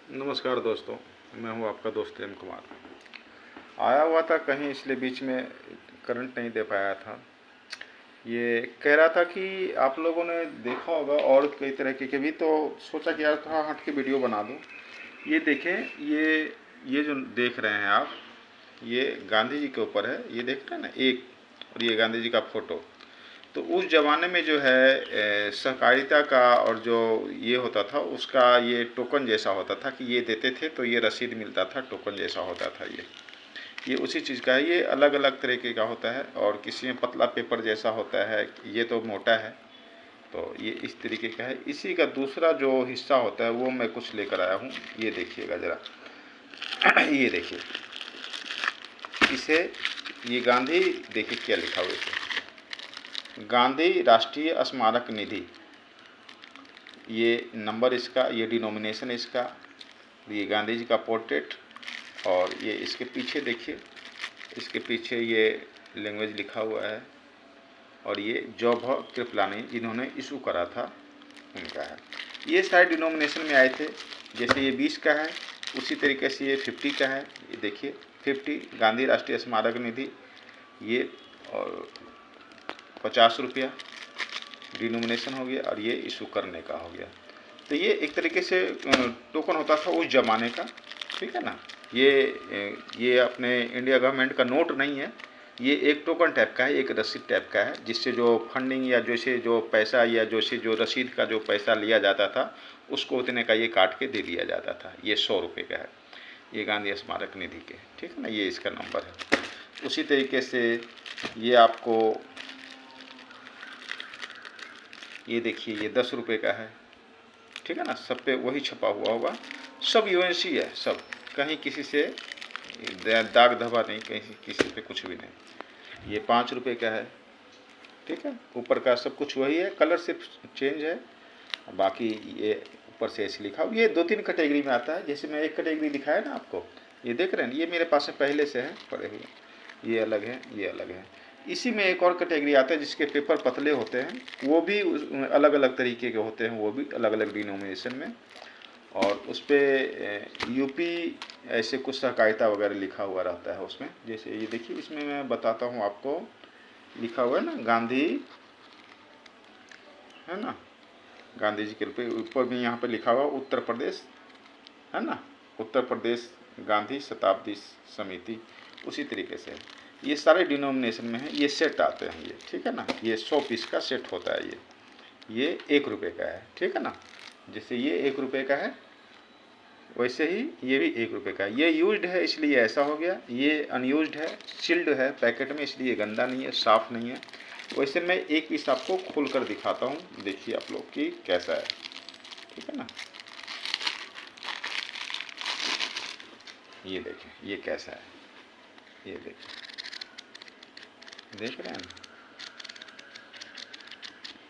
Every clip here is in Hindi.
नमस्कार दोस्तों, मैं हूं आपका दोस्त एम कुमार। आया हुआ था कहीं, इसलिए बीच में करंट नहीं दे पाया था। ये कह रहा था कि आप लोगों ने देखा होगा और कई तरह के भी, तो सोचा कि यार थोड़ा हट के वीडियो बना दूं। ये देखें, ये जो देख रहे हैं आप, ये गांधी जी के ऊपर है। ये देख रहे हैं ना एक, और ये गांधी जी का फोटो। तो उस ज़माने में जो है सहकारिता का और जो ये होता था उसका ये टोकन जैसा होता था कि ये देते थे तो ये रसीद मिलता था, टोकन जैसा होता था। ये उसी चीज़ का है। ये अलग अलग तरीके का होता है और किसी में पतला पेपर जैसा होता है, ये तो मोटा है। तो ये इस तरीके का है। इसी का दूसरा जो हिस्सा होता है वो मैं कुछ लेकर आया हूँ। ये देखिएगा ज़रा ये देखिए इसे, ये गांधी, देखिए क्या लिखा हुआ है, गांधी राष्ट्रीय स्मारक निधि। ये नंबर इसका, ये डिनोमिनेशन इसका, ये गांधी जी का पोर्ट्रेट। और ये इसके पीछे देखिए, इसके पीछे ये लैंग्वेज लिखा हुआ है। और ये जॉब कृपलानी जिन्होंने इशू करा था उनका है। ये सारे डिनोमिनेशन में आए थे। जैसे ये 20 का है, उसी तरीके से ये 50 का है। ये देखिए 50 गांधी राष्ट्रीय स्मारक निधि, ये और 50 रुपया डिनोमिनेशन हो गया, और ये इशू करने का हो गया। तो ये एक तरीके से टोकन होता था उस ज़माने का, ठीक है ना। ये अपने इंडिया गवर्नमेंट का नोट नहीं है, ये एक टोकन टाइप का है, एक रसीद टाइप का है, जिससे जो फंडिंग या जैसे जो पैसा या जैसे जो रसीद का जो पैसा लिया जाता था उसको उतने का ये काट के दे दिया जाता था। ये 100 रुपये का है, ये गांधी स्मारक निधि के, ठीक है ना। ये इसका नंबर है। उसी तरीके से ये आपको, ये देखिए ये 10 रुपये का है, ठीक है ना। सब पे वही छपा हुआ होगा, सब यूएनसी है सब, कहीं किसी से दाग धब्बा नहीं, कहीं किसी पे कुछ भी नहीं। ये 5 रुपये का है, ठीक है। ऊपर का सब कुछ वही है, कलर सिर्फ चेंज है। बाकी ये ऊपर से ऐसे लिखा हुआ। ये 2-3 कैटेगरी में आता है। जैसे मैं एक कैटेगरी दिखाया ना आपको, ये देख रहे हैं, ये मेरे पास में पहले से है पड़े हुए। ये अलग है, ये अलग है। इसी में एक और कैटेगरी आता है जिसके पेपर पतले होते हैं, वो भी अलग अलग तरीके के होते हैं, वो भी अलग अलग डिनोमिनेशन में। और उस पर यूपी ऐसे कुछ सहकारिता वगैरह लिखा हुआ रहता है उसमें। जैसे ये देखिए, इसमें मैं बताता हूँ आपको, लिखा हुआ है ना गांधी, है ना, गांधी जी के ऊपर भी यहाँ पे लिखा हुआ उत्तर प्रदेश, है ना, उत्तर प्रदेश गांधी शताब्दी समिति। उसी तरीके से ये सारे डिनोमिनेशन में है। ये सेट आते हैं ये, ठीक है ना। ये 100 पीस का सेट होता है। ये 1 रुपये का है, ठीक है ना। जैसे ये 1 रुपये का है, वैसे ही ये भी 1 रुपये का है। ये यूज्ड है इसलिए ऐसा हो गया, ये अनयूज्ड है, सील्ड है पैकेट में, इसलिए गंदा नहीं है, साफ़ नहीं है। वैसे मैं एक पीस आपको खोल कर दिखाता हूँ, देखिए आप लोग कि कैसा है, ठीक है ना। ये देखें ये कैसा है, ये देखें, देख रहे हैं ना।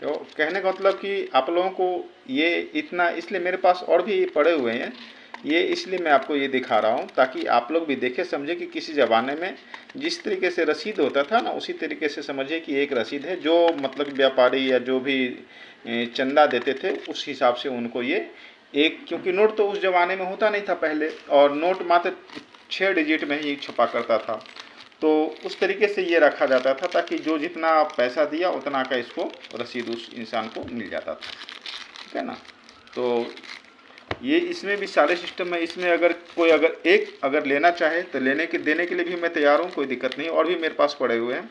तो कहने का मतलब कि आप लोगों को ये इतना, इसलिए मेरे पास और भी पड़े हुए हैं, ये इसलिए मैं आपको ये दिखा रहा हूँ ताकि आप लोग भी देखें समझे कि किसी ज़माने में जिस तरीके से रसीद होता था ना, उसी तरीके से समझिए कि एक रसीद है। जो मतलब व्यापारी या जो भी चंदा देते थे उस हिसाब से उनको ये एक, क्योंकि नोट तो उस ज़माने में होता नहीं था पहले, और नोट मात्र 6 डिजिट में ही छपा करता था। तो उस तरीके से ये रखा जाता था ताकि जो जितना पैसा दिया उतना का इसको रसीद उस इंसान को मिल जाता था, ठीक है ना। तो ये इसमें भी सारे सिस्टम है। इसमें अगर कोई अगर लेना चाहे तो देने के लिए भी मैं तैयार हूँ, कोई दिक्कत नहीं। और भी मेरे पास पड़े हुए हैं।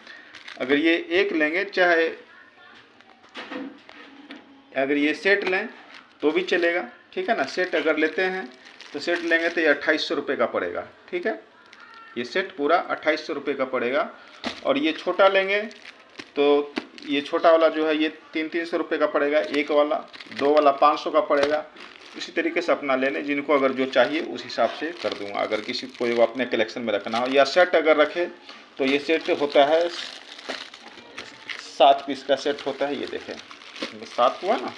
अगर ये एक लेंगे, चाहे अगर ये सेट लें तो भी चलेगा, ठीक है ना। सेट अगर लेते हैं तो सेट लेंगे तो ये 2800 रुपये का पड़ेगा, ठीक है। ये सेट पूरा 2800 रुपये का पड़ेगा। और ये छोटा लेंगे तो ये छोटा वाला जो है ये 300 रुपये का पड़ेगा, एक वाला, 2 वाला 500 का पड़ेगा। इसी तरीके से अपना ले लें, जिनको अगर जो चाहिए उस हिसाब से कर दूंगा। अगर किसी को अपने कलेक्शन में रखना हो, या सेट अगर रखे तो ये सेट होता है 7 पीस का सेट होता है। ये देखें 7 हुआ ना,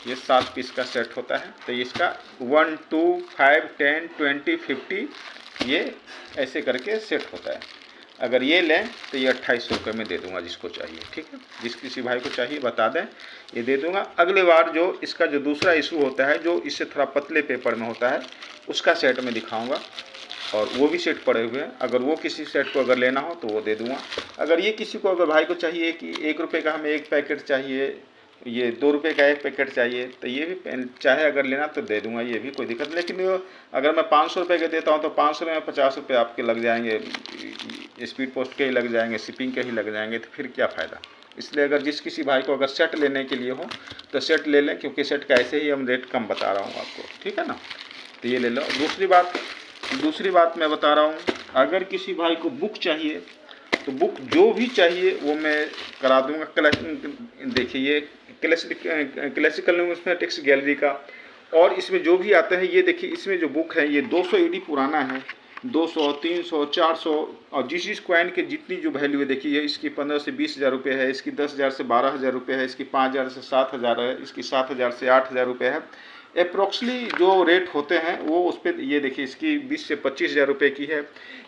ये 7 पीस का सेट होता है। तो इसका 1 2 5 10 20 50 ये ऐसे करके सेट होता है। अगर ये लें तो ये 2800 रुपये में दे दूंगा जिसको चाहिए, ठीक है। जिस किसी भाई को चाहिए बता दें, ये दे दूंगा। अगले बार जो इसका जो दूसरा इशू होता है, जो इससे थोड़ा पतले पेपर में होता है, उसका सेट में दिखाऊंगा, और वो भी सेट पड़े हुए हैं। अगर वो किसी सेट को अगर लेना हो तो वो दे दूंगा। अगर ये किसी को अगर भाई को चाहिए कि 1 रुपये का हमें एक पैकेट चाहिए, ये 2 रुपये का एक पैकेट चाहिए, तो ये भी चाहे अगर लेना तो दे दूंगा, ये भी कोई दिक्कत नहीं। लेकिन अगर मैं 500 रुपये के देता हूँ तो 500 में 50 रुपये आपके लग जाएंगे, स्पीड पोस्ट के ही लग जाएंगे, शिपिंग के ही लग जाएंगे, तो फिर क्या फ़ायदा। इसलिए अगर जिस किसी भाई को अगर सेट लेने के लिए हो तो सेट ले लें, क्योंकि सेट का ऐसे ही हम रेट कम बता रहा हूँ आपको, ठीक है ना। तो ये ले लो। दूसरी बात मैं बता रहा हूँ, अगर किसी भाई को बुक चाहिए तो बुक जो भी चाहिए वो मैं करा दूंगा। देखिए ये क्लासिकल न्यूमेटिक्स गैलरी का, और इसमें जो भी आता है, ये देखिए इसमें जो बुक है ये 200 ईडी पुराना है, 200, 300, 400, और जिस कॉइन के जितनी जो वैल्यू है, देखिए इसकी 15 से 20 हज़ार रुपये है, इसकी 10,000 से 12,000 रुपये है, इसकी 5,000 से 7,000 है, इसकी 7,000 से 8,000 रुपये है। अप्रोक्सली जो रेट होते हैं वो उस पर, ये देखिए इसकी 20 से 25,000 रुपये की है।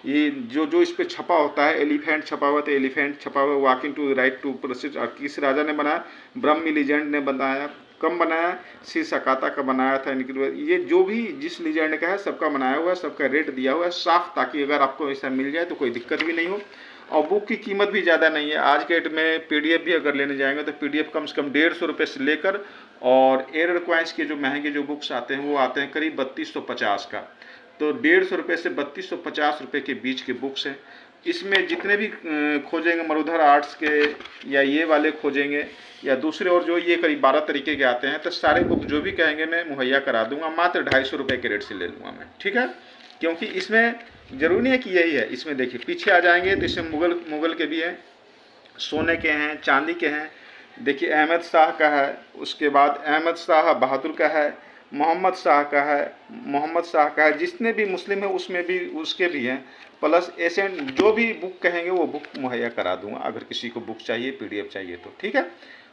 ये जो इस पर छपा होता है, एलिफेंट छपा हुआ, तो एलिफेंट छपा हुआ, walking to right to proceed, और किस राजा ने बनाया, ब्रह्मी लीजेंड ने बनाया। कम बनाया, श्री सकाता का बनाया था इनकी। ये जो भी जिस लीजेंड का है सबका बनाया हुआ है, सबका रेट दिया हुआ है साफ, ताकि अगर आपको ऐसा मिल जाए तो कोई दिक्कत भी नहीं हो। और बुक की कीमत भी ज़्यादा नहीं है। आज के डेट में पीडीएफ भी अगर लेने जाएंगे तो पीडीएफ कम से कम 150 रुपये से लेकर, और एरर कॉइन्स के जो महंगे जो बुक्स आते हैं वो आते हैं करीब 3250 का। तो 150 रुपये से 3250 रुपये के बीच के बुक्स हैं। इसमें जितने भी खोजेंगे मरुधर आर्ट्स के, या ये वाले खोजेंगे, या दूसरे और जो ये करीब 12 तरीके के आते हैं, तो सारे बुक जो भी कहेंगे मैं मुहैया करा दूंगा। मात्र 250 रुपये के रेट से ले लूँगा मैं, ठीक है। क्योंकि इसमें ज़रूरी नहीं है कि यही है। इसमें देखिए पीछे आ जाएंगे तो इसमें मुग़ल के भी हैं, सोने के हैं, चांदी के हैं। देखिए अहमद शाह का है, उसके बाद अहमद शाह बहादुर का है, मोहम्मद शाह का है, जितने भी मुस्लिम है उसमें भी उसके भी हैं, प्लस एसेंट जो भी बुक कहेंगे वो बुक मुहैया करा दूंगा, अगर किसी को बुक चाहिए, पीडीएफ चाहिए तो, ठीक है।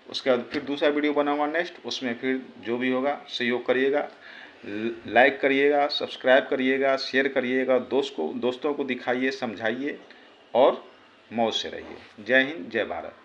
उसके बाद फिर दूसरा वीडियो बनाऊंगा नेक्स्ट, उसमें फिर जो भी होगा सहयोग करिएगा, लाइक करिएगा, सब्सक्राइब करिएगा, शेयर करिएगा, दोस्तों को दिखाइए, समझाइए, और मौज से रहिए। जय हिंद, जय भारत।